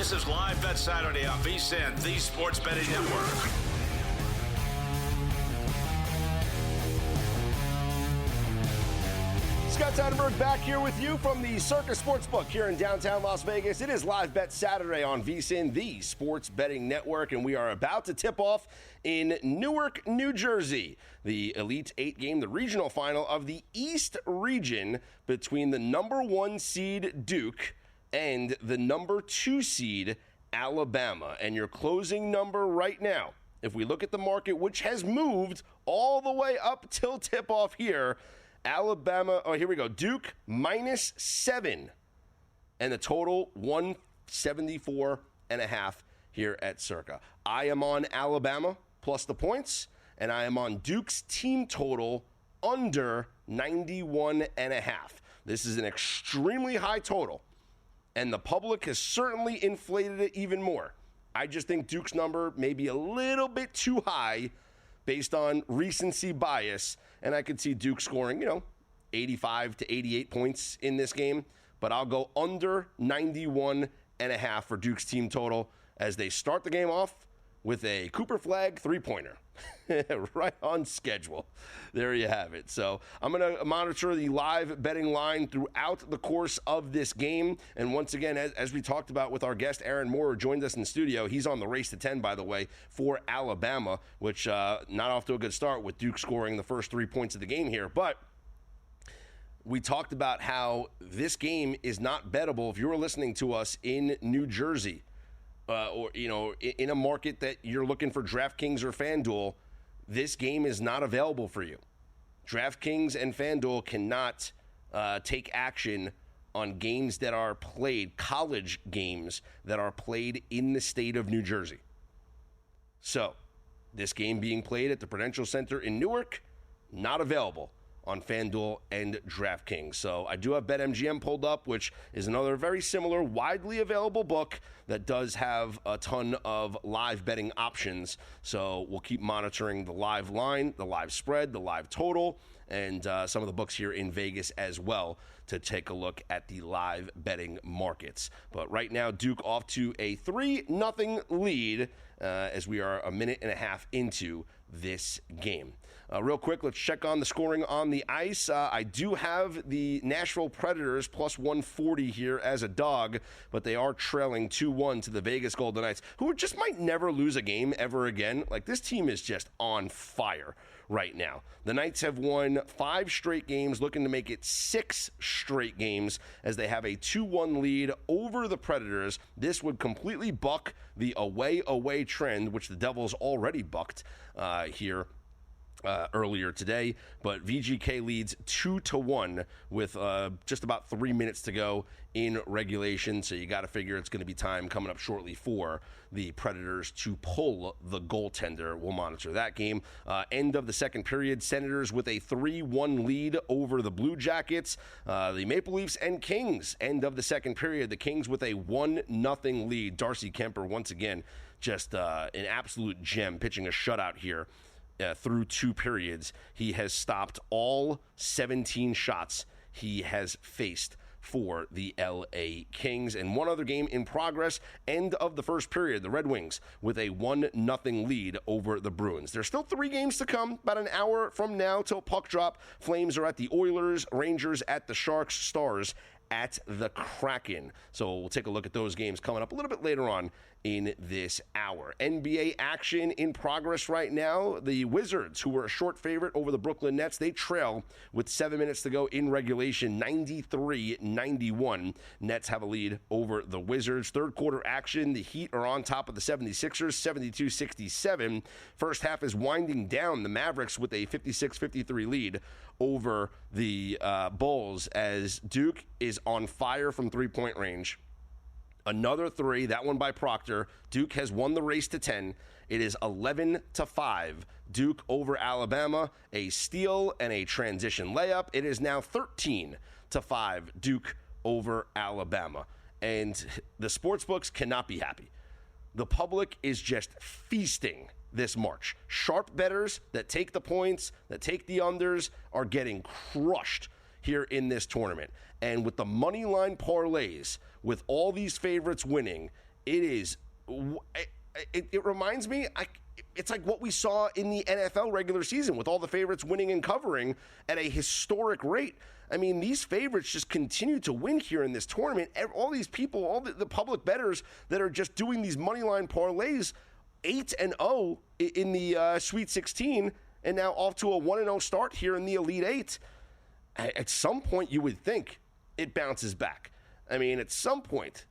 This is Live Bet Saturday on VSiN, the Sports Betting Network. Scott Seidenberg back here with you from the Circus Sportsbook here in downtown Las Vegas. It is Live Bet Saturday on VSiN, the Sports Betting Network, and we are about to tip off in Newark, New Jersey, the Elite Eight game, the regional final of the East region between the number 1 seed Duke and the number 2 seed Alabama. And your closing number right now, if we look at the market, which has moved all the way up till tip-off here, Alabama, here we go, Duke -7, and the total 174.5 here at Circa. I am on Alabama plus the points, and I am on Duke's team total under 91.5. This is an extremely high total, and the public has certainly inflated it even more. I just think Duke's number may be a little bit too high based on recency bias, and I could see Duke scoring, 85 to 88 points in this game, but I'll go under 91.5 for Duke's team total as they start the game off with a Cooper Flag three-pointer. Right on schedule. There you have it. So I'm going to monitor the live betting line throughout the course of this game. And once again, as we talked about with our guest, Aaron Moore, who joined us in studio, he's on the race to 10, by the way, for Alabama, which not off to a good start with Duke scoring the first 3 points of the game here. But we talked about how this game is not bettable if you're listening to us in New Jersey. Or in a market that you're looking for DraftKings or FanDuel, this game is not available for you. DraftKings and FanDuel cannot take action on games that are played, college games that are played in the state of New Jersey. So, this game being played at the Prudential Center in Newark, not available on FanDuel and DraftKings. So I do have BetMGM pulled up, which is another very similar, widely available book that does have a ton of live betting options. So we'll keep monitoring the live line, the live spread, the live total, and some of the books here in Vegas as well to take a look at the live betting markets. But right now, Duke off to a 3-0 lead as we are a minute and a half into this game. Real quick, let's check on the scoring on the ice. I do have the Nashville Predators plus 140 here as a dog, but they are trailing 2-1 to the Vegas Golden Knights, who just might never lose a game ever again. Like, this team is just on fire right now. The Knights have won 5 straight games, looking to make it 6 straight games as they have a 2-1 lead over the Predators. This would completely buck the away trend, which the Devils already bucked here earlier today, but VGK leads 2-1 with just about 3 minutes to go in regulation, so you got to figure it's going to be time coming up shortly for the Predators to pull the goaltender. We'll monitor that game. End of the second period, Senators with a 3-1 lead over the Blue Jackets. The Maple Leafs and Kings, end of the second period, the Kings with a 1-0 lead. Darcy Kemper, once again, just an absolute gem, pitching a shutout here. Through 2 periods, he has stopped all 17 shots he has faced for the LA Kings. And one other game in progress, end of the first period, the Red Wings with a 1-0 lead over the Bruins. There's still 3 games to come, about an hour from now till puck drop. Flames are at the Oilers, Rangers at the Sharks, Stars at the Kraken. So we'll take a look at those games coming up a little bit later on in this hour. NBA action in progress right now. The Wizards, who were a short favorite over the Brooklyn Nets, they trail with 7 minutes to go in regulation, 93-91. Nets have a lead over the Wizards. Third quarter action, the Heat are on top of the 76ers, 72-67. First half is winding down. The Mavericks with a 56-53 lead over the Bulls as Duke is on fire from three-point range. Another 3, that one by Proctor. Duke has won the race to 10. It is 11-5. Duke over Alabama, a steal and a transition layup. It is now 13-5. Duke over Alabama. And the sportsbooks cannot be happy. The public is just feasting this March. Sharp bettors that take the points, that take the unders, are getting crushed here in this tournament. And with the money line parlays, with all these favorites winning, It is. It reminds me, it's like what we saw in the NFL regular season with all the favorites winning and covering at a historic rate. I mean, these favorites just continue to win here in this tournament. All these people, all the public bettors that are just doing these moneyline parlays, 8-0 in the Sweet 16, and now off to a 1-0 start here in the Elite Eight. At some point, you would think it bounces back. I mean, at some point,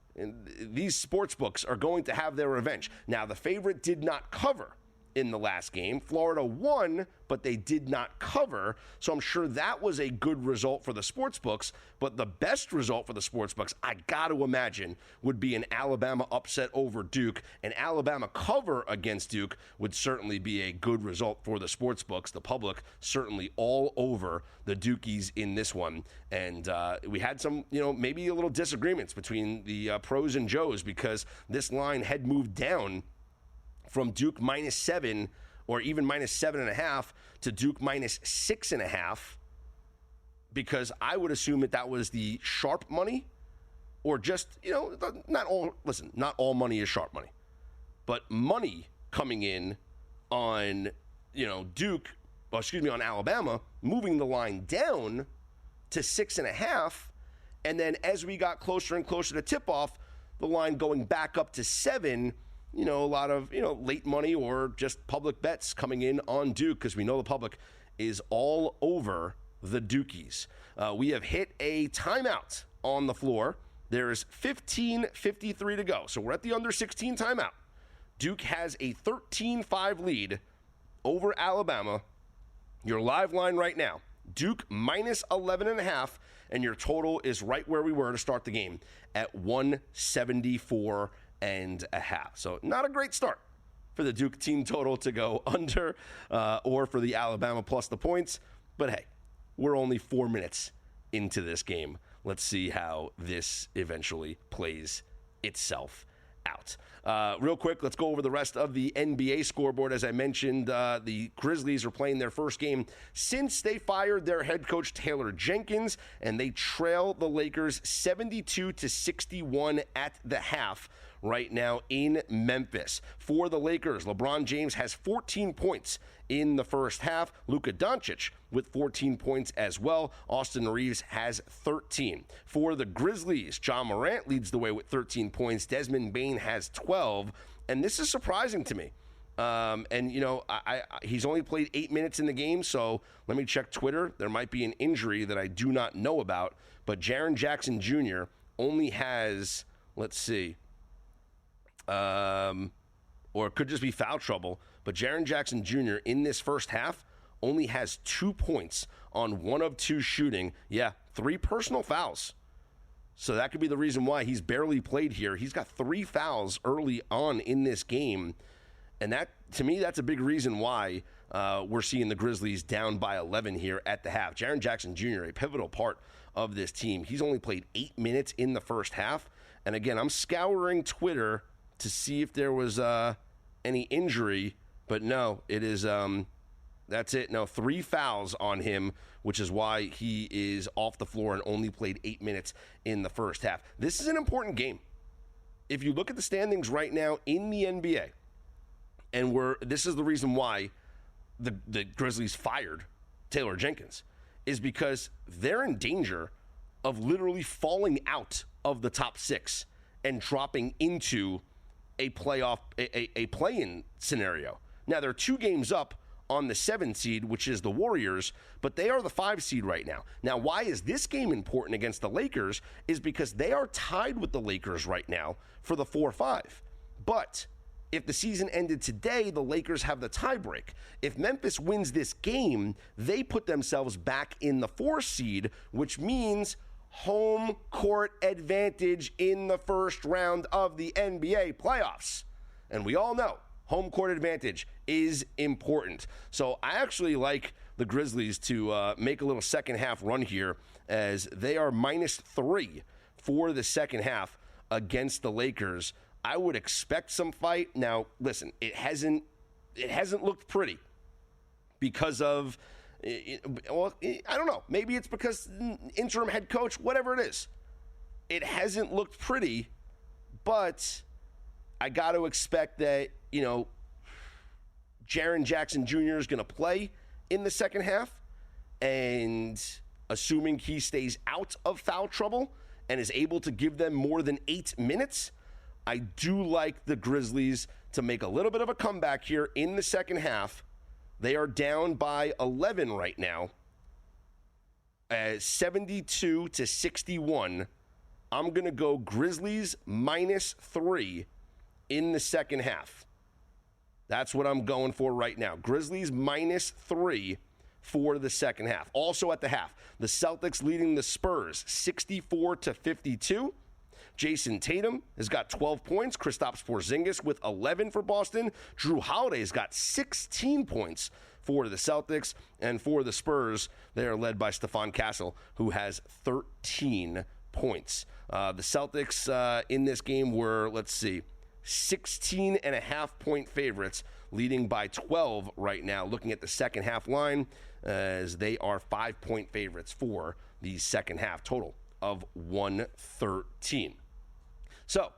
these sports books are going to have their revenge. Now, the favorite did not cover in the last game. Florida won, but they did not cover. So I'm sure that was a good result for the sports books. But the best result for the sports books, I got to imagine, would be an Alabama upset over Duke. An Alabama cover against Duke would certainly be a good result for the sports books. The public certainly all over the Dukies in this one. And we had some, maybe a little disagreements between the pros and Joes because this line had moved down from Duke -7 or even -7.5 to Duke -6.5, because I would assume that was the sharp money, or just, not all money is sharp money, but money coming in on, on Alabama, moving the line down to 6.5. And then as we got closer and closer to tip off, the line going back up to 7. A lot of, late money or just public bets coming in on Duke because we know the public is all over the Dukies. We have hit a timeout on the floor. There's 15:53 to go. So we're at the under 16 timeout. Duke has a 13-5 lead over Alabama. Your live line right now, Duke -11.5, and your total is right where we were to start the game at 174.5. So not a great start for the Duke team total to go under or for the Alabama plus the points. But hey, we're only 4 minutes into this game. Let's see how this eventually plays itself out. Real quick, let's go over the rest of the NBA scoreboard. As I mentioned, the Grizzlies are playing their first game since they fired their head coach Taylor Jenkins, and they trail the Lakers 72-61 at the half right now in Memphis. For the Lakers, LeBron James has 14 points in the first half. Luka Doncic with 14 points as well. Austin Reeves has 13. For the Grizzlies, John Morant leads the way with 13 points. Desmond Bane has 12. And this is surprising to me. He's only played 8 minutes in the game, so let me check Twitter. There might be an injury that I do not know about. But Jaren Jackson Jr. only has, let's see, or it could just be foul trouble. But Jaren Jackson Jr. in this first half only has 2 points on 1 of 2 shooting. Yeah, 3 personal fouls. So that could be the reason why he's barely played here. He's got 3 fouls early on in this game. And that, to me, that's a big reason why we're seeing the Grizzlies down by 11 here at the half. Jaren Jackson Jr., a pivotal part of this team. He's only played 8 minutes in the first half. And again, I'm scouring Twitter to see if there was any injury, but no, it is, that's it. No, 3 fouls on him, which is why he is off the floor and only played 8 minutes in the first half. This is an important game. If you look at the standings right now in the NBA, and this is the reason why the Grizzlies fired Taylor Jenkins, is because they're in danger of literally falling out of the top 6 and dropping into a playoff, a play-in scenario. Now, they're 2 games up on the 7 seed, which is the Warriors, but they are the 5 seed right now. Now, why is this game important against the Lakers is because they are tied with the Lakers right now for the 4-5. But if the season ended today, the Lakers have the tiebreak. If Memphis wins this game, they put themselves back in the 4 seed, which means home court advantage in the first round of the NBA playoffs. And we all know home court advantage is important. So I actually like the Grizzlies to make a little second half run here, as they are -3 for the second half against the Lakers. I would expect some fight. Now, listen, it hasn't looked pretty because of, well, I don't know. Maybe it's because interim head coach, whatever it is. It hasn't looked pretty, but I got to expect that, Jaren Jackson Jr. is going to play in the second half. And assuming he stays out of foul trouble and is able to give them more than 8 minutes, I do like the Grizzlies to make a little bit of a comeback here in the second half. They are down by 11 right now, 72 to 61. I'm going to go Grizzlies -3 in the second half. That's what I'm going for right now. Grizzlies -3 for the second half. Also at the half, the Celtics leading the Spurs 64 to 52. Jason Tatum has got 12 points. Kristaps Porzingis with 11 for Boston. Drew Holiday's got 16 points for the Celtics. And for the Spurs, they are led by Stephon Castle, who has 13 points. The Celtics in this game were, 16.5-point favorites, leading by 12 right now. Looking at the second half line, as they are 5-point favorites for the second half, total of 113. So,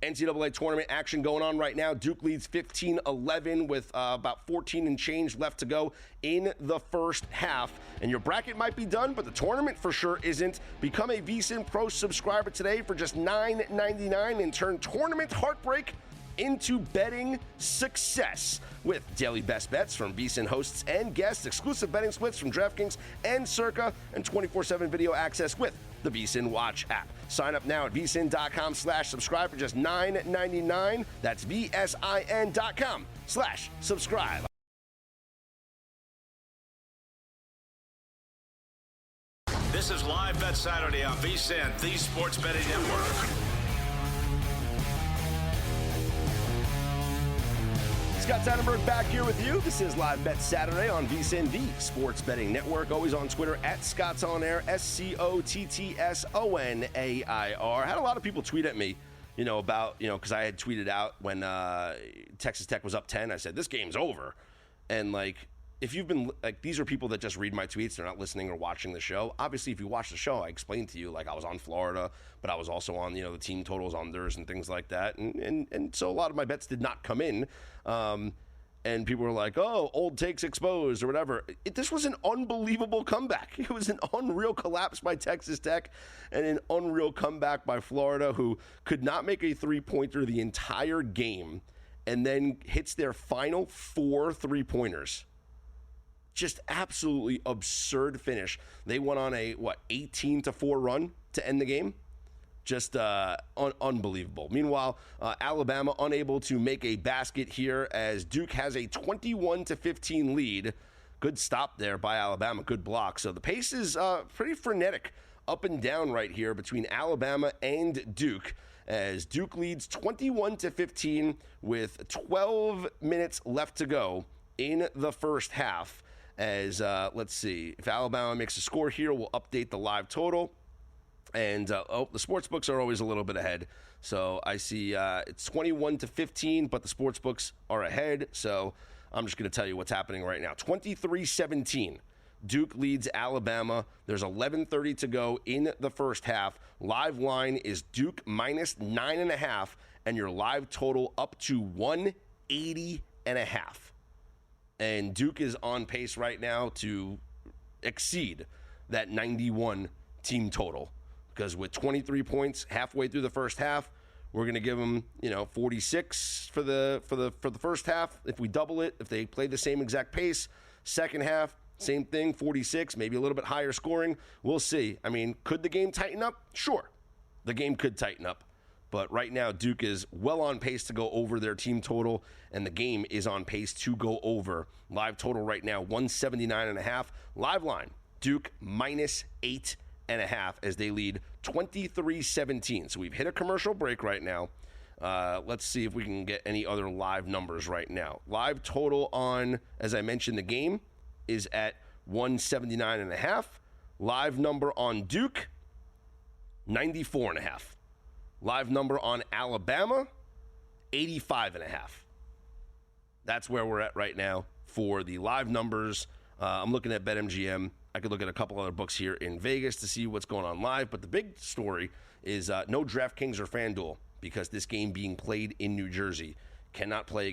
NCAA tournament action going on right now. Duke leads 15-11 with about 14 and change left to go in the first half. And your bracket might be done, but the tournament for sure isn't. Become a VSiN Pro subscriber today for just $9.99 and turn tournament heartbreak into betting success with daily best bets from VSiN hosts and guests, exclusive betting splits from DraftKings and Circa, and 24/7 video access with the VSiN Watch app. Sign up now at vsin.com/subscribe for just $9.99. That's vsin.com/subscribe. This is Live Bet Saturday on VSiN, the Sports Betting Network. Scott Seidenberg back here with you. This is Live Bet Saturday on VSiN, the Sports Betting Network. Always on Twitter at Scott's On Air, SCOTTSONAIR. Had a lot of people tweet at me, about, because I had tweeted out when Texas Tech was up 10. I said, this game's over. And, if you've been, these are people that just read my tweets. They're not listening or watching the show. Obviously, if you watch the show, I explained to you, I was on Florida, but I was also on, the team totals, unders, and things like that. And so a lot of my bets did not come in. And people were like, oh, old takes exposed or whatever. This was an unbelievable comeback. It was an unreal collapse by Texas Tech and an unreal comeback by Florida, who could not make a three-pointer the entire game and then hits their final 4 3-pointers. Just absolutely absurd finish. They went on a, 18-4 run to end the game? Just unbelievable. Meanwhile, Alabama unable to make a basket here as Duke has a 21-15 lead. Good stop there by Alabama. Good block. So the pace is pretty frenetic up and down right here between Alabama and Duke, as Duke leads 21-15 with 12 minutes left to go in the first half. As, let's see, if Alabama makes a score here, we'll update the live total. And, the sports books are always a little bit ahead. So I see it's 21-15, but the sports books are ahead. So I'm just going to tell you what's happening right now. 23-17. Duke leads Alabama. There's 11:30 to go in the first half. Live line is Duke -9.5, and your live total up to 180.5. And Duke is on pace right now to exceed that 91 team total, because with 23 points halfway through the first half, we're going to give them, 46 for the first half. If we double it, if they play the same exact pace, second half, same thing, 46, maybe a little bit higher scoring. We'll see. I mean, could the game tighten up? Sure, the game could tighten up. But right now, Duke is well on pace to go over their team total, and the game is on pace to go over. Live total right now, 179.5. Live line, Duke -8.5 as they lead 23-17. So we've hit a commercial break right now. Let's see if we can get any other live numbers right now. Live total on, as I mentioned, the game is at 179.5. Live number on Duke, 94.5. Live number on Alabama, 85.5. That's where we're at right now for the live numbers. I'm looking at BetMGM. I could look at a couple other books here in Vegas to see what's going on live. But the big story is no DraftKings or FanDuel because this game being played in New Jersey, cannot bet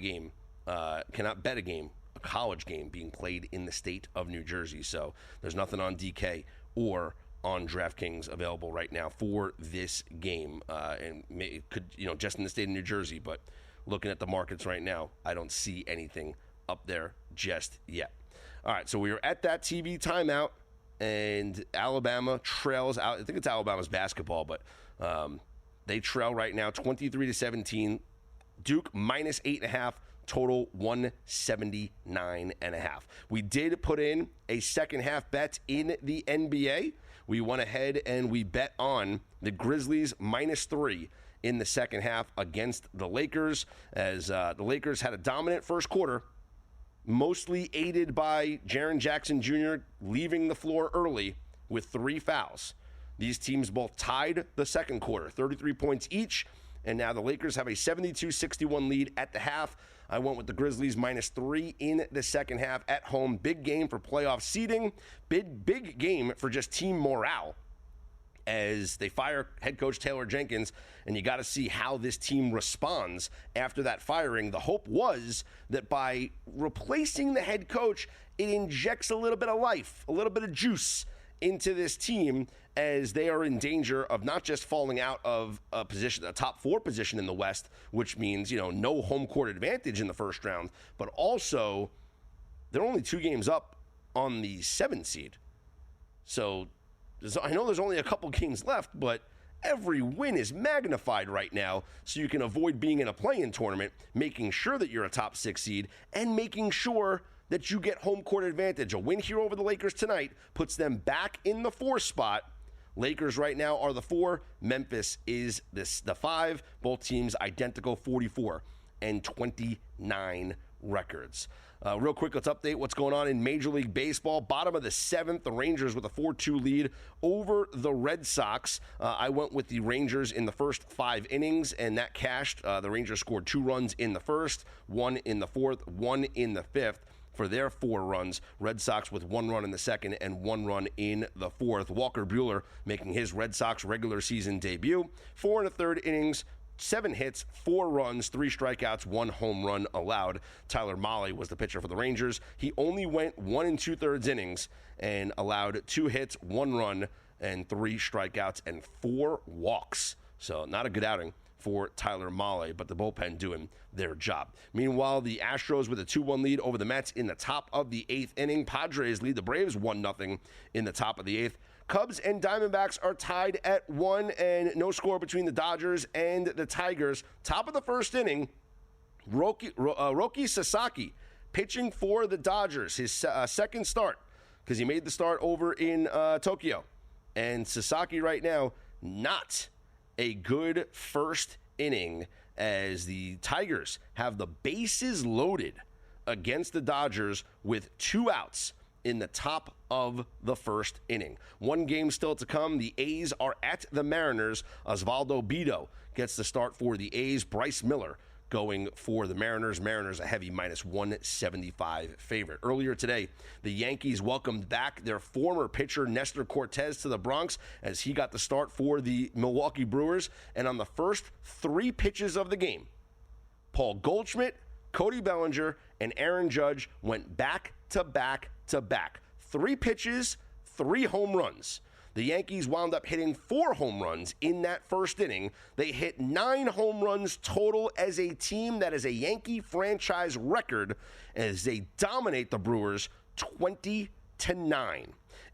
a game, a college game being played in the state of New Jersey. So there's nothing on DK or on DraftKings available right now for this game. And it could, just in the state of New Jersey, but looking at the markets right now, I don't see anything up there just yet. All right, so we are at that TV timeout, and Alabama trails out. I think it's Alabama's basketball, but they trail right now 23-17. Duke minus 8.5, total 179.5. We did put in a second half bet in the NBA. We went ahead and we bet on the Grizzlies minus 3 in the second half against the Lakers, as the Lakers had a dominant first quarter, mostly aided by Jaren Jackson Jr. leaving the floor early with 3 fouls. These teams both tied the second quarter, 33 points each, and now the Lakers have a 72-61 lead at the half. I went with the Grizzlies minus 3 in the second half at home. Big game for playoff seeding. Big game for just team morale as they fire head coach Taylor Jenkins, and you got to see how this team responds after that firing. The hope was that by replacing the head coach, it injects a little bit of life, a little bit of juice into this team, as they are in danger of not just falling out of a top 4 position in the West, which means, no home court advantage in the first round, but also they're only 2 games up on the 7th seed. So I know there's only a couple games left, but every win is magnified right now, so you can avoid being in a play-in tournament, making sure that you're a top 6 seed, and making sure that you get home court advantage. A win here over the Lakers tonight puts them back in the 4 spot. Lakers right now are the 4. Memphis is the 5. Both teams identical, 44 and 29 records. Real quick, let's update what's going on in Major League Baseball. Bottom of the 7th, the Rangers with a 4-2 lead over the Red Sox. I went with the Rangers in the first 5 innings, and that cashed. The Rangers scored 2 runs in the first, 1 in the 4th, 1 in the 5th. For their 4 runs. Red Sox with 1 run in the second and 1 run in the 4th. Walker Buehler making his Red Sox regular season debut. 4 1/3 innings, 7 hits, 4 runs, 3 strikeouts, 1 home run allowed. Tyler Mahle was the pitcher for the Rangers. He only went 1 2/3 innings and allowed 2 hits, 1 run, and 3 strikeouts and 4 walks. So not a good outing for Tyler Mahle, but the bullpen doing their job. Meanwhile, the Astros with a 2-1 lead over the Mets in the top of the 8th inning. Padres lead the Braves 1-0 in the top of the 8th. Cubs and Diamondbacks are tied at 1, and no score between the Dodgers and the Tigers. Top of the first inning, Roki Sasaki pitching for the Dodgers, his second start, because he made the start over in Tokyo. And Sasaki right now, not a good first inning, as the Tigers have the bases loaded against the Dodgers with 2 outs in the top of the first inning. 1 game still to come. The A's are at the Mariners. Osvaldo Bido gets the start for the A's. Bryce Miller going for the Mariners. Mariners a heavy minus 175 favorite. Earlier today, the Yankees welcomed back their former pitcher Nestor Cortez to the Bronx as he got the start for the Milwaukee Brewers. And on the first 3 pitches of the game, Paul Goldschmidt, Cody Bellinger, and Aaron Judge went back to back to back. 3 pitches, 3 home runs. The Yankees wound up hitting 4 home runs in that first inning. They hit 9 home runs total as a team. That is a Yankee franchise record as they dominate the Brewers 20-9.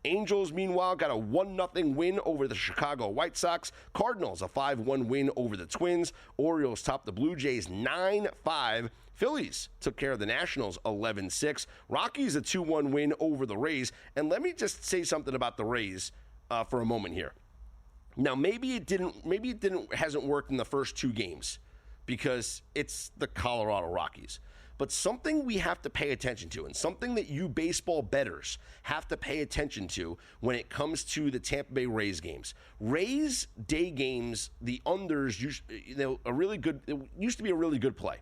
Angels, meanwhile, got a 1-0 win over the Chicago White Sox. Cardinals, a 5-1 win over the Twins. Orioles topped the Blue Jays 9-5. Phillies took care of the Nationals 11-6. Rockies, a 2-1 win over the Rays. And let me just say something about the Rays for a moment here. Now, maybe it hasn't worked in the first 2 games because it's the Colorado Rockies. But something we have to pay attention to, and something that you baseball bettors have to pay attention to when it comes to the Tampa Bay Rays games. Rays day games, the unders, it used to be a really good play.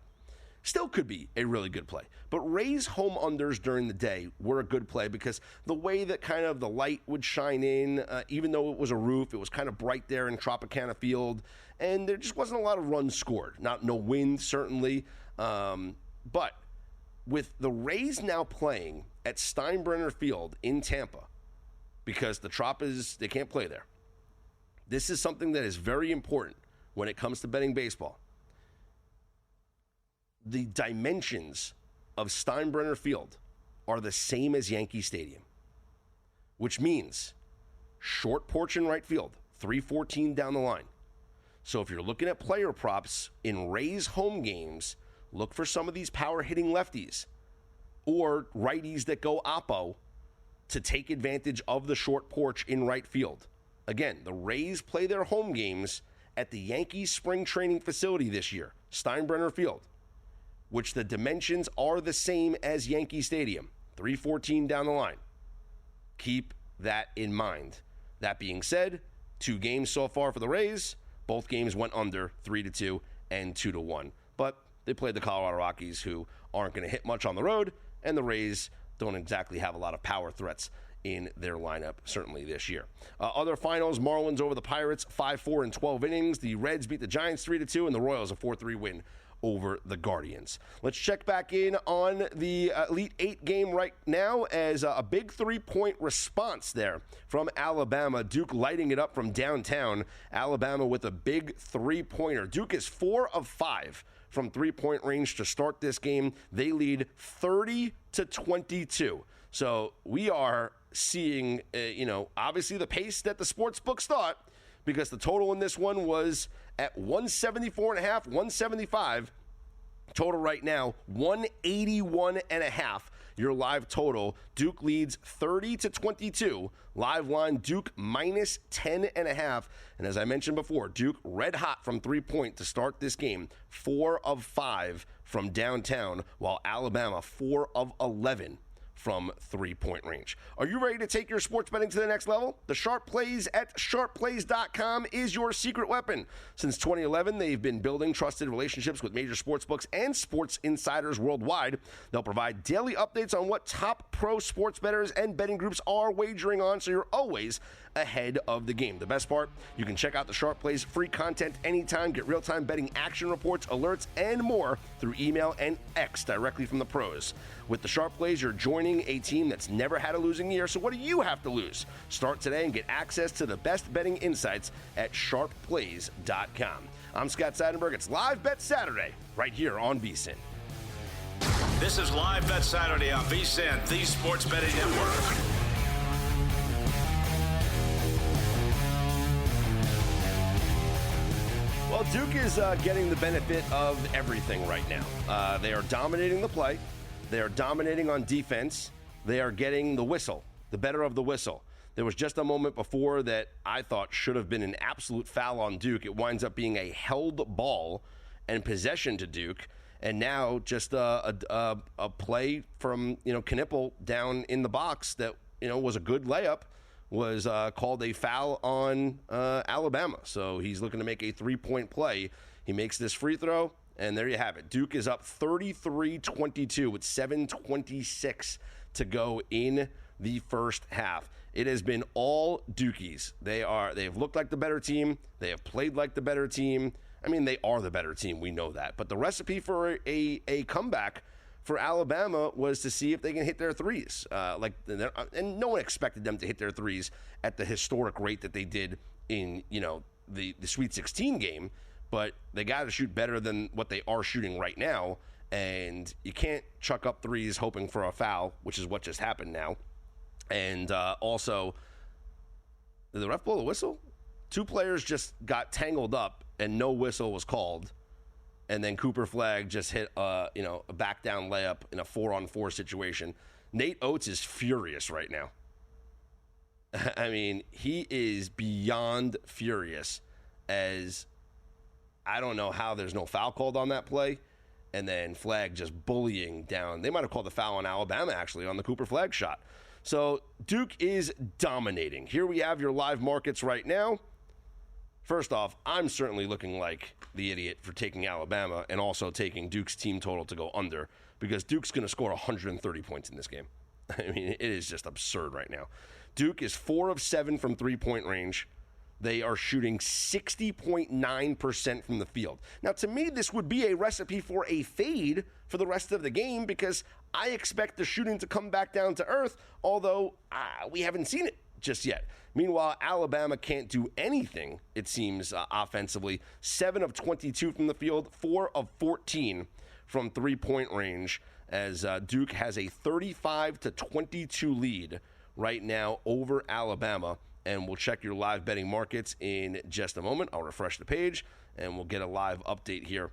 still could be a really good play. But Rays home unders during the day were a good play because the way that kind of the light would shine in, even though it was a roof, it was kind of bright there in Tropicana Field, and there just wasn't a lot of runs scored. No wind, certainly. But with the Rays now playing at Steinbrenner Field in Tampa, because the Trop they can't play there, this is something that is very important when it comes to betting baseball. The dimensions of Steinbrenner Field are the same as Yankee Stadium, which means short porch in right field, 314 down the line. So if you're looking at player props in Rays home games, look for some of these power-hitting lefties or righties that go oppo to take advantage of the short porch in right field. Again, the Rays play their home games at the Yankees spring training facility this year, Steinbrenner Field, which the dimensions are the same as Yankee Stadium, 314 down the line. Keep that in mind. That being said, 2 games so far for the Rays. Both games went under 3-2 and 2-1. But they played the Colorado Rockies, who aren't going to hit much on the road, and the Rays don't exactly have a lot of power threats in their lineup, certainly this year. Other finals, Marlins over the Pirates, 5-4 in 12 innings. The Reds beat the Giants 3-2, and the Royals a 4-3 win over the Guardians. Let's check back in on the Elite 8 game right now as a big 3-point response there from Alabama. Duke lighting it up from downtown. Alabama with a big 3-pointer. Duke is 4 of 5 from 3-point range to start this game. They lead 30-22. So we are seeing, obviously the pace that the sports books thought, because the total in this one was at 174.5, 175. Total right now, 181.5. Your live total. Duke leads 30-22. Live line, Duke minus 10.5. And as I mentioned before, Duke red hot from 3-point to start this game. 4 of 5 from downtown, while Alabama 4 of 11 from 3-point range. Are you ready to take your sports betting to the next level? The Sharp Plays at sharpplays.com is your secret weapon. Since 2011, they've been building trusted relationships with major sportsbooks and sports insiders worldwide. They'll provide daily updates on what top pro sports bettors and betting groups are wagering on, so you're always ahead of the game. The best part, you can check out the Sharp Plays free content anytime, get real-time betting action reports, alerts, and more through email and X directly from the pros. With the Sharp Plays, you're joining a team that's never had a losing year, so what do you have to lose? Start today and get access to the best betting insights at sharpplays.com. I'm Scott Seidenberg. It's Live Bet Saturday right here on VSiN. This is Live Bet Saturday on VSiN, the Sports Betting Network. Well, Duke is getting the benefit of everything right now. They are dominating the play. They are dominating on defense. They are getting the whistle, the better of the whistle. There was just a moment before that I thought should have been an absolute foul on Duke. It winds up being a held ball and possession to Duke. And now just a play from, Knippel down in the box that, was a good layup, was called a foul on Alabama. So he's looking to make a 3-point play. He makes this free throw, and there you have it. Duke is up 33-22 with 7:26 to go in the first half. It has been all Dukies. They have looked like the better team. They have played like the better team. I mean, they are the better team. We know that. But the recipe for a comeback for Alabama was to see if they can hit their threes. And no one expected them to hit their threes at the historic rate that they did in, the Sweet 16 game. But they got to shoot better than what they are shooting right now. And you can't chuck up threes hoping for a foul, which is what just happened now. And also, did the ref blow the whistle? 2 players just got tangled up and no whistle was called. And then Cooper Flagg just hit a back down layup in a 4-on-4 situation. Nate Oates is furious right now. I mean, he is beyond furious, as I don't know how there's no foul called on that play. And then Flagg just bullying down. They might have called the foul on Alabama, actually, on the Cooper Flagg shot. So Duke is dominating. Here we have your live markets right now. First off, I'm certainly looking like the idiot for taking Alabama and also taking Duke's team total to go under, because Duke's going to score 130 points in this game. I mean, it is just absurd right now. Duke is 4 of 7 from three-point range. They are shooting 60.9% from the field. Now, to me, this would be a recipe for a fade for the rest of the game, because I expect the shooting to come back down to earth, although we haven't seen it just yet. Meanwhile, Alabama can't do anything, it seems, offensively. 7 of 22 from the field, 4 of 14 from three-point range, as Duke has a 35-22 lead right now over Alabama. And we'll check your live betting markets in just a moment. I'll refresh the page, and we'll get a live update here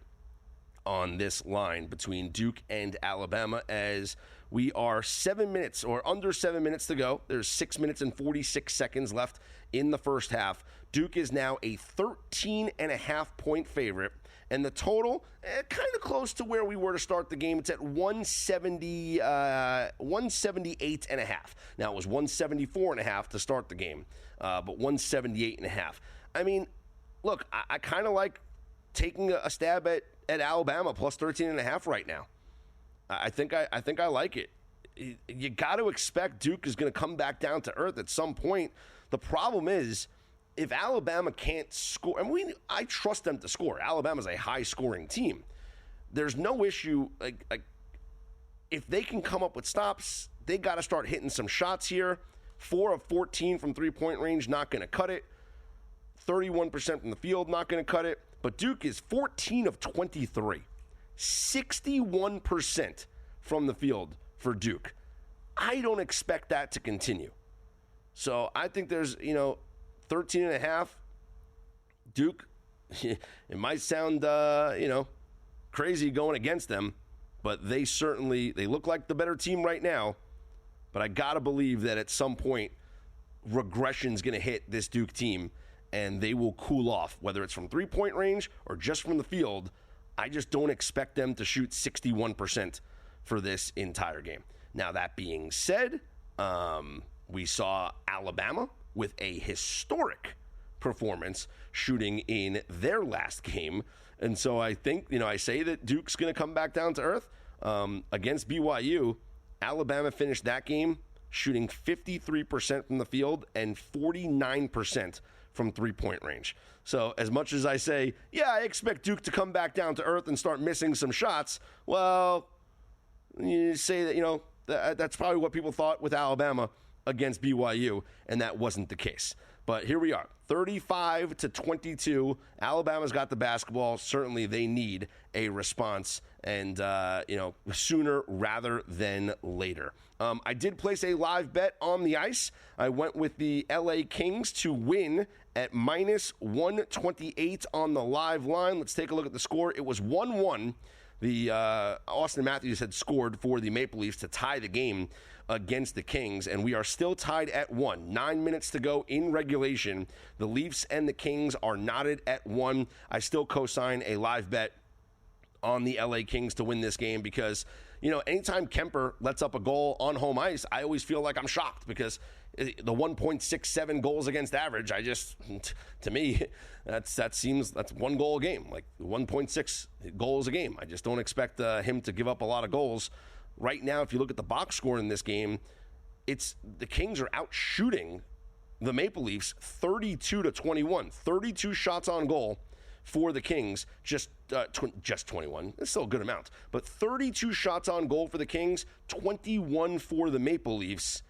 on this line between Duke and Alabama, as we are 7 minutes or under 7 minutes to go. There's 6 minutes and 46 seconds left in the first half. Duke is now a 13.5-point favorite, and the total, kind of close to where we were to start the game. It's at 178.5. Now, it was 174.5 to start the game, but 178.5. I mean, look, I kind of like taking a stab at Alabama plus 13.5 right now. I think I like it. You got to expect Duke is going to come back down to earth at some point. The problem is, if Alabama can't score, and I trust them to score. Alabama's a high-scoring team. There's no issue. Like if they can come up with stops, they got to start hitting some shots here. 4 of 14 from three-point range, not going to cut it. 31% from the field, not going to cut it. But Duke is 14 of 23. 61% from the field for Duke. I don't expect that to continue. So I think there's, 13.5. Duke, it might sound, crazy going against them, but they look like the better team right now. But I got to believe that at some point, regression's going to hit this Duke team, and they will cool off, whether it's from three-point range or just from the field. I just don't expect them to shoot 61% for this entire game. Now, that being said, we saw Alabama with a historic performance shooting in their last game. And so I think, I say that Duke's going to come back down to earth. Against BYU, Alabama finished that game shooting 53% from the field and 49% from three-point range. So as much as I say, I expect Duke to come back down to earth and start missing some shots, well, you say that, that's probably what people thought with Alabama against BYU, and that wasn't the case. But here we are, 35-22. Alabama's got the basketball. Certainly they need a response, and, sooner rather than later. I did place a live bet on the ice. I went with the LA Kings to win at minus 128 on the live line. Let's take a look at the score. It was 1-1. The Austin Matthews had scored for the Maple Leafs to tie the game against the Kings, and we are still tied at 1. 9 minutes to go in regulation. The Leafs and the Kings are knotted at 1. I still co-sign a live bet on the LA Kings to win this game because, anytime Kemper lets up a goal on home ice, I always feel like I'm shocked because the 1.67 goals against average, to me, that's one goal a game, like 1.6 goals a game. I just don't expect him to give up a lot of goals. Right now, if you look at the box score in this game, the Kings are out shooting the Maple Leafs 32-21, 32 shots on goal for the Kings, just 21. It's still a good amount, but 32 shots on goal for the Kings, 21 for the Maple Leafs.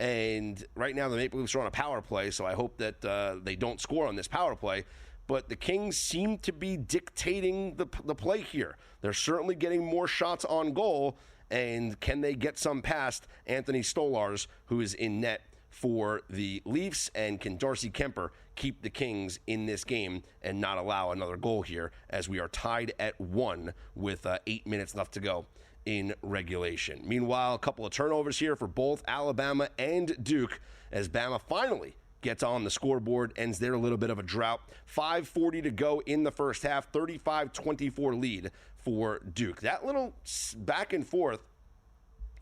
And right now the Maple Leafs are on a power play, so I hope that they don't score on this power play. But the Kings seem to be dictating the play here. They're certainly getting more shots on goal, and can they get some past Anthony Stolarz, who is in net for the Leafs, and can Darcy Kemper keep the Kings in this game and not allow another goal here, as we are tied at 1 with 8 minutes left to go in regulation. Meanwhile, a couple of turnovers here for both Alabama and Duke, as Bama finally gets on the scoreboard, ends their little bit of a drought. 5:40 to go in the first half, 35-24 lead for Duke. That little back and forth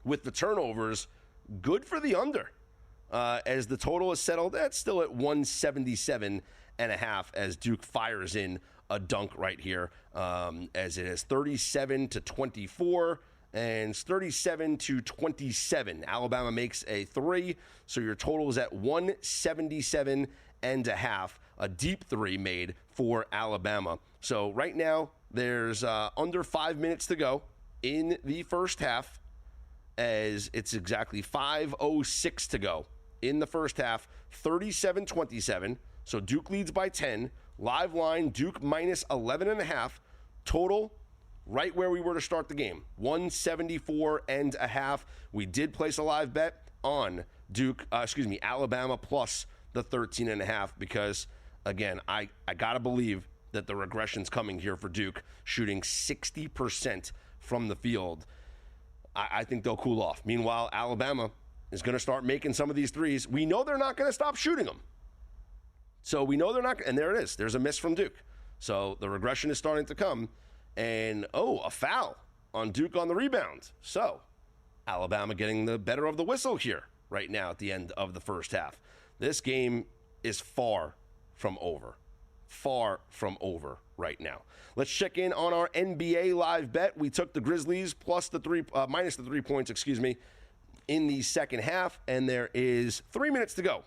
with the turnovers, good for the under. As the total is settled, that's still at 177.5. as Duke fires in a dunk right here, as it is 37-24 and 37-27. Alabama makes a three, so your total is at 177 and a half. A deep three made for Alabama. So right now, there's under 5 minutes to go in the first half, as it's exactly 5:06 to go in the first half, 37-27. So Duke leads by 10. Live line, Duke minus 11.5. Total, right where we were to start the game, 174 and a half. We did place a live bet on Alabama plus the 13.5 because, again, I got to believe that the regression's coming here for Duke, shooting 60% from the field. I think they'll cool off. Meanwhile, Alabama is going to start making some of these threes. We know they're not going to stop shooting them. So we know they're not, and there it is. There's a miss from Duke. So the regression is starting to come. And, a foul on Duke on the rebound. So Alabama getting the better of the whistle here right now at the end of the first half. This game is far from over. Far from over right now. Let's check in on our NBA live bet. We took the Grizzlies minus the 3 points, in the second half, and there is 3 minutes to go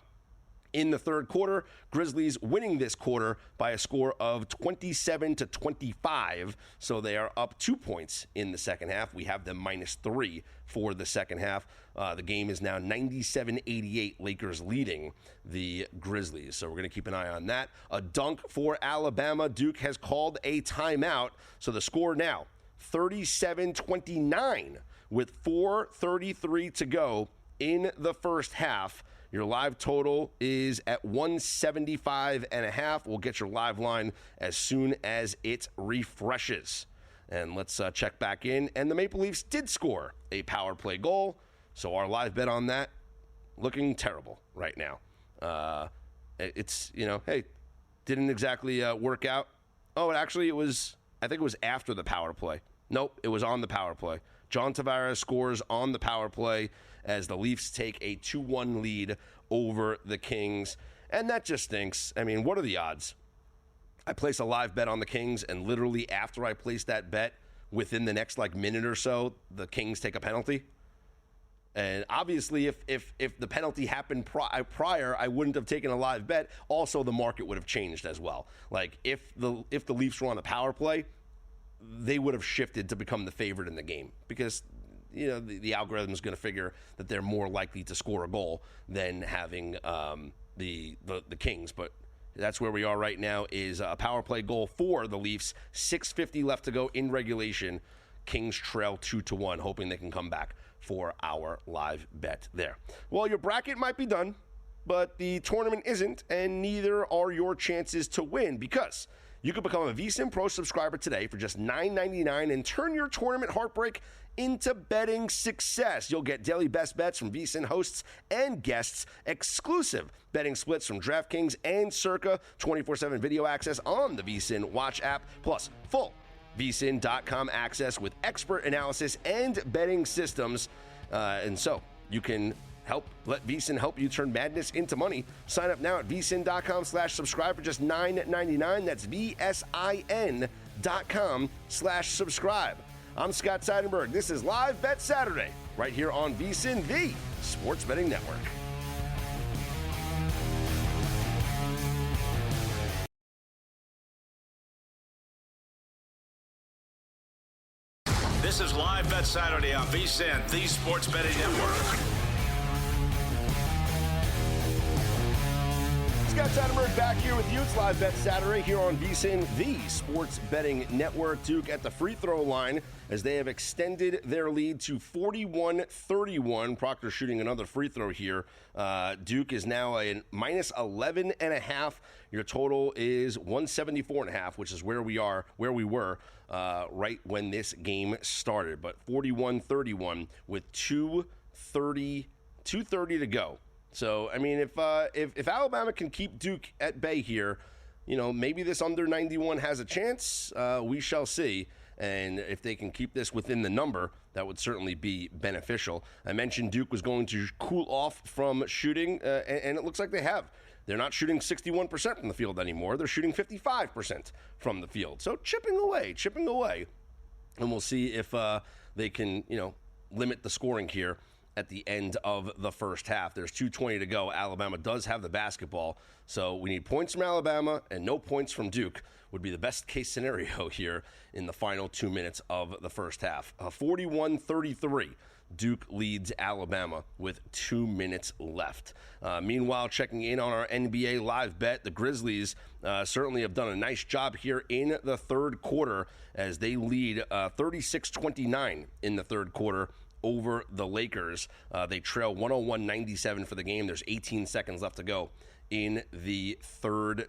in the third quarter. Grizzlies winning this quarter by a score of 27-25, so they are up 2 points in the second half. We have them minus 3 for the second half. The game is now 97-88, Lakers leading the Grizzlies, so we're going to keep an eye on that. A dunk for Alabama. Duke has called a timeout, so the score now 37-29 with 4:33 to go in the first half. Your live total is at 175.5. We'll get your live line as soon as it refreshes. And let's check back in. And the Maple Leafs did score a power play goal. So our live bet on that, looking terrible right now. It's, didn't exactly work out. I think it was after the power play. Nope, it was on the power play. John Tavares scores on the power play as the Leafs take a 2-1 lead over the Kings. And that just stinks. I mean, what are the odds? I place a live bet on the Kings, and literally after I place that bet, within the next minute or so, the Kings take a penalty. And obviously, if the penalty happened prior, I wouldn't have taken a live bet. Also, the market would have changed as well. If the Leafs were on the power play, they would have shifted to become the favorite in the game because the algorithm is going to figure that they're more likely to score a goal than having the Kings. But that's where we are right now, is a power play goal for the Leafs. 6:50 left to go in regulation. Kings trail 2-1, hoping they can come back for our live bet there. Well, your bracket might be done, but the tournament isn't, and neither are your chances to win, because you can become a VSiN Pro subscriber today for just $9.99 and turn your tournament heartbreak into betting success. You'll get daily best bets from VSiN hosts and guests, exclusive betting splits from DraftKings and Circa, 24/7 video access on the VSiN Watch app, plus full VSiN.com access with expert analysis and betting systems. And so you can let VSiN help you turn madness into money. Sign up now at vsin.com/subscribe for just $9.99. That's VSIN.com/subscribe. I'm Scott Seidenberg. This is Live Bet Saturday, right here on VSiN, the Sports Betting Network. This is Live Bet Saturday on VSiN, the Sports Betting Network. Scott Seidenberg back here with you. It's Live Bet Saturday here on VSiN, the Sports Betting Network. Duke at the free throw line as they have extended their lead to 41-31. Proctor shooting another free throw here. Duke is now a minus 11.5. Your total is 174.5, which is where we were right when this game started. But 41-31 with 2:30 to go. So, I mean, if Alabama can keep Duke at bay here, maybe this under 91 has a chance. We shall see. And if they can keep this within the number, that would certainly be beneficial. I mentioned Duke was going to cool off from shooting, and it looks like they have. They're not shooting 61% from the field anymore. They're shooting 55% from the field. So chipping away. And we'll see if they can, limit the scoring here at the end of the first half. There's 2:20 to go. Alabama does have the basketball, so we need points from Alabama and no points from Duke would be the best case scenario here in the final 2 minutes of the first half. 41-33. Duke leads Alabama with 2 minutes left. Meanwhile, checking in on our NBA live bet, the Grizzlies certainly have done a nice job here in the third quarter as they lead 36-29 in the third quarter over the Lakers. They trail 101-97 for the game. There's 18 seconds left to go in the third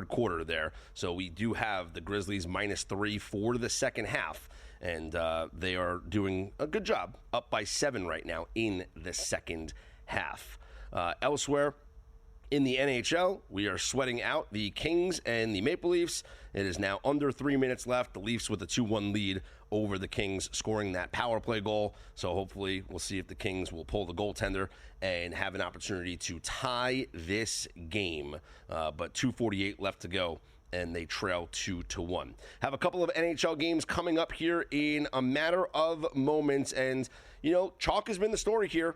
quarter there. So we do have the Grizzlies -3 for the second half. And they are doing a good job, up by 7 right now in the second half. Elsewhere in the NHL, we are sweating out the Kings and the Maple Leafs. It is now under 3 minutes left. The Leafs with a 2-1 lead over the Kings, scoring that power play goal. So hopefully we'll see if the Kings will pull the goaltender and have an opportunity to tie this game. But 2:48 left to go, and they trail 2-1. Have a couple of NHL games coming up here in a matter of moments. And, chalk has been the story here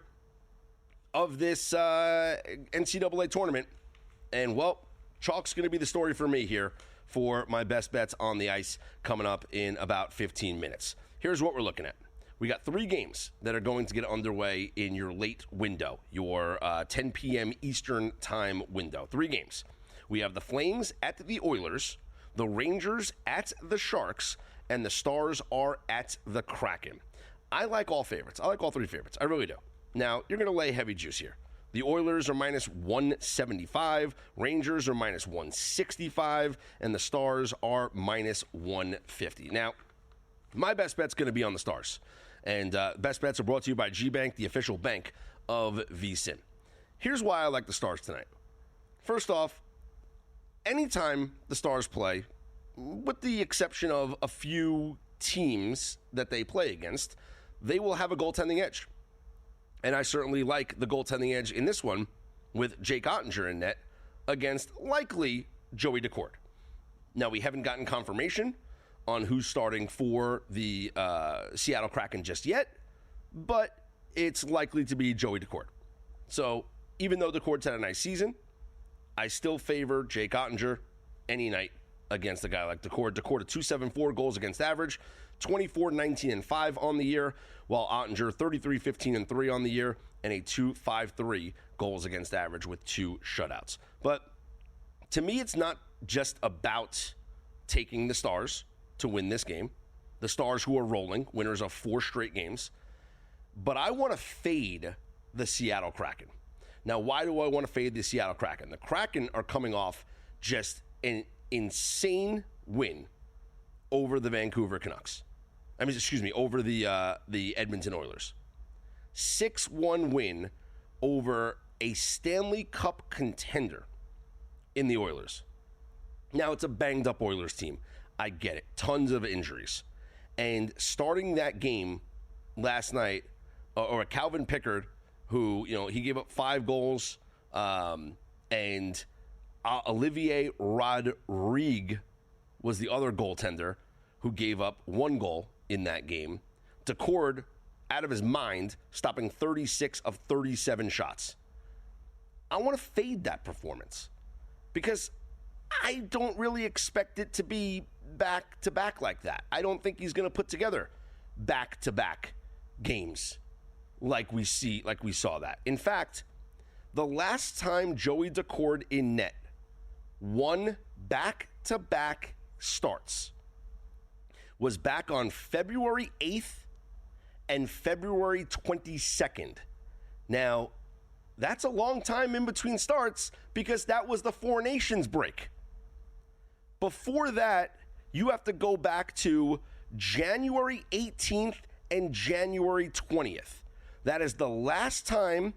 of this NCAA tournament. And, well, chalk's going to be the story for me here for my best bets on the ice coming up in about 15 minutes. Here's what we're looking at. We got 3 games that are going to get underway in your late window, your 10 p.m. Eastern time window. 3 games. We have the Flames at the Oilers, the Rangers at the Sharks, and the Stars are at the Kraken. I like all favorites. I like all 3 favorites. I really do. Now, you're going to lay heavy juice here. The Oilers are -175, Rangers are -165, and the Stars are -150. Now, my best bet's going to be on the Stars. And best bets are brought to you by G-Bank, the official bank of VSiN. Here's why I like the Stars tonight. First off, anytime the Stars play, with the exception of a few teams that they play against, they will have a goaltending edge. And I certainly like the goaltending edge in this one with Jake Ottinger in net against likely Joey Daccord. Now, we haven't gotten confirmation on who's starting for the Seattle Kraken just yet, but it's likely to be Joey Daccord. So even though Daccord's had a nice season, I still favor Jake Ottinger any night against a guy like Daccord. Daccord, a .274 goals against average, 24-19-5 on the year, while Ottinger, 33-15-3 on the year, and a .253 goals against average with 2 shutouts. But to me, it's not just about taking the Stars to win this game. The Stars who are rolling, winners of 4 straight games. But I want to fade the Seattle Kraken. Now, why do I want to fade the Seattle Kraken? The Kraken are coming off just an insane win over the Vancouver Canucks. Over the Edmonton Oilers. 6-1 win over a Stanley Cup contender in the Oilers. Now, it's a banged-up Oilers team. I get it. Tons of injuries. And starting that game last night, or Calvin Pickard, who, he gave up 5 goals, and Olivier Rodrigue was the other goaltender who gave up 1 goal in that game. Daccord, out of his mind, stopping 36 of 37 shots. I want to fade that performance because I don't really expect it to be back-to-back like that. I don't think he's going to put together back-to-back games like we saw that. In fact, the last time Joey Daccord in net won back-to-back starts was back on February 8th and February 22nd. Now, that's a long time in between starts because that was the Four Nations break. Before that, you have to go back to January 18th and January 20th. That is the last time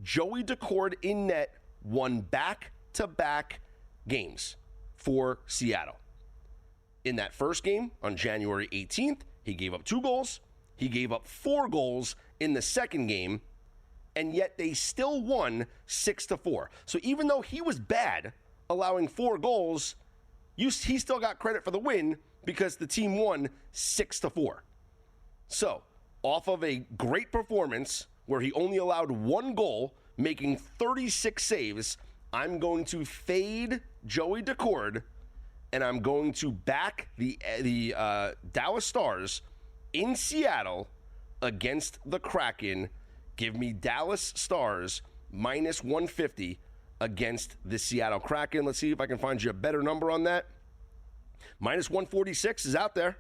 Joey Daccord in net won back-to-back games for Seattle. In that first game on January 18th, he gave up 2 goals. He gave up 4 goals in the second game. and yet they still won 6-4. So even though he was bad, allowing 4 goals, he still got credit for the win because the team won 6-4. So, off of a great performance where he only allowed 1 goal, making 36 saves, I'm going to fade Joey Decord, and I'm going to back the Dallas Stars in Seattle against the Kraken. Give me Dallas Stars minus 150 against the Seattle Kraken. Let's see if I can find you a better number on that. Minus 146 is out there.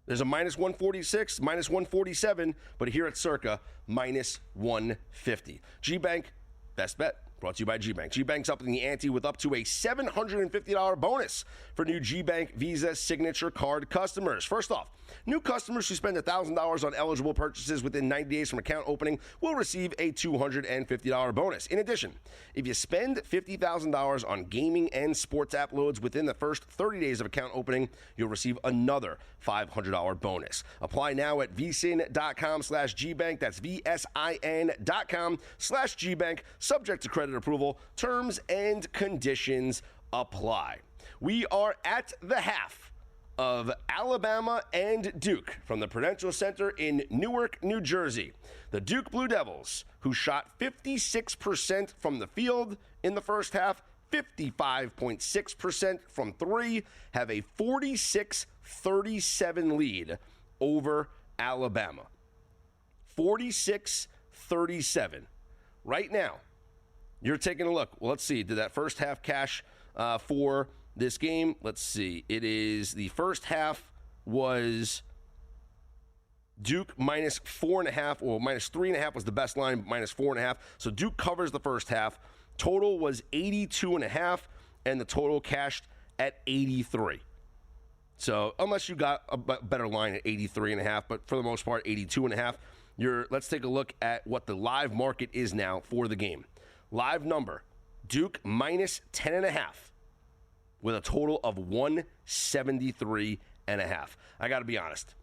There's a minus 146, minus 147, but here at Circa, minus 150. G-Bank, best bet. Brought to you by G-Bank. G-Bank's upping the ante with up to a $750 bonus for new G-Bank Visa Signature Card customers. First off, new customers who spend $1,000 on eligible purchases within 90 days from account opening will receive a $250 bonus. In addition, if you spend $50,000 on gaming and sports app loads within the first 30 days of account opening, you'll receive another $500 bonus. Apply now at vsin.com/gbank. That's VSIN.com/gbank. Subject to credit approval. Terms and conditions apply. We are at the half of Alabama and Duke from the Prudential Center in Newark, New Jersey. The Duke Blue Devils, who shot 56% from the field in the first half, 55.6% from 3, have a 46-37 lead over Alabama. 46-37. Right now, you're taking a look. Well, let's see. Did that first half cash for this game? Let's see. It is the first half was Duke minus 4.5, or minus 3.5 was the best line, minus 4.5. So Duke covers the first half. Total was 82.5, and the total cashed at 83. So unless you got a better line at 83.5, but for the most part, 82.5. Let's take a look at what the live market is now for the game. Live number, Duke minus 10.5 with a total of 173.5. I got to be honest,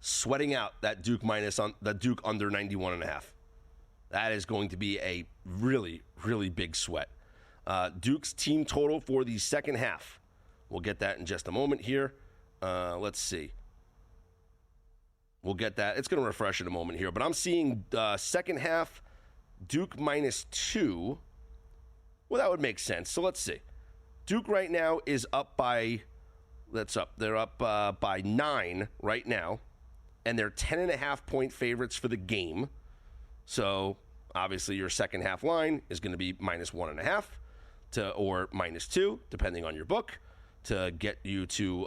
sweating out that Duke minus on the Duke under 91.5. That is going to be a really, really big sweat. Duke's team total for the second half. We'll get that in just a moment here. Let's see. We'll get that. It's going to refresh in a moment here, but I'm seeing second half Duke minus 2. Well, that would make sense. So let's see. Duke right now is up by, they're up by 9 right now, and they're 10.5 point favorites for the game. So obviously your second half line is going to be minus 1.5 or minus 2, depending on your book, to get you to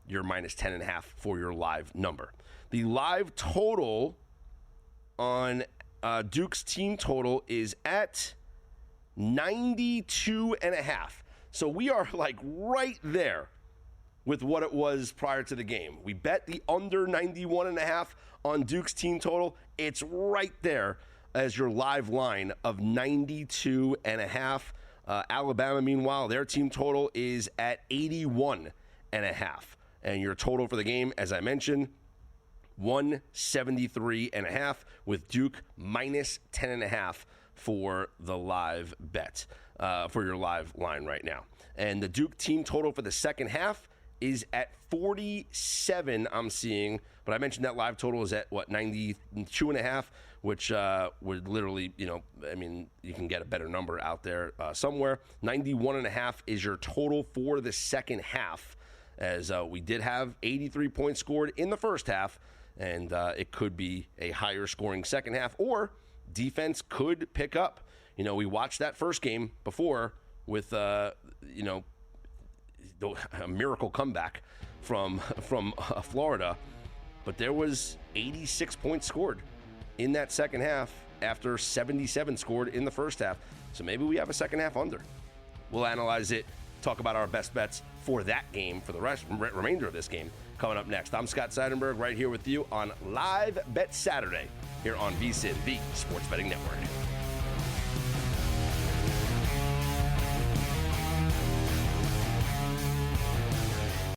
your minus 10.5 for your live number. The live total on Duke's team total is at 92.5. So we are like right there with what it was prior to the game. We bet the under 91.5 on Duke's team total. It's right there as your live line of 92.5. Alabama, meanwhile, their team total is at 81.5. And your total for the game, as I mentioned, 173.5 with Duke minus 10.5 for the live bet, for your live line right now. And the Duke team total for the second half is at 47, I'm seeing. But I mentioned that live total is at, 92.5, which would literally, you can get a better number out there somewhere. 91.5 is your total for the second half, as we did have 83 points scored in the first half, and it could be a higher scoring second half, or defense could pick up. We watched that first game before with, a miracle comeback from Florida, but there was 86 points scored in that second half after 77 scored in the first half. So maybe we have a second half under. We'll analyze it, talk about our best bets for that game, for the remainder of this game, coming up next. I'm Scott Seidenberg, right here with you on Live Bet Saturday here on VSiN, the Sports Betting Network.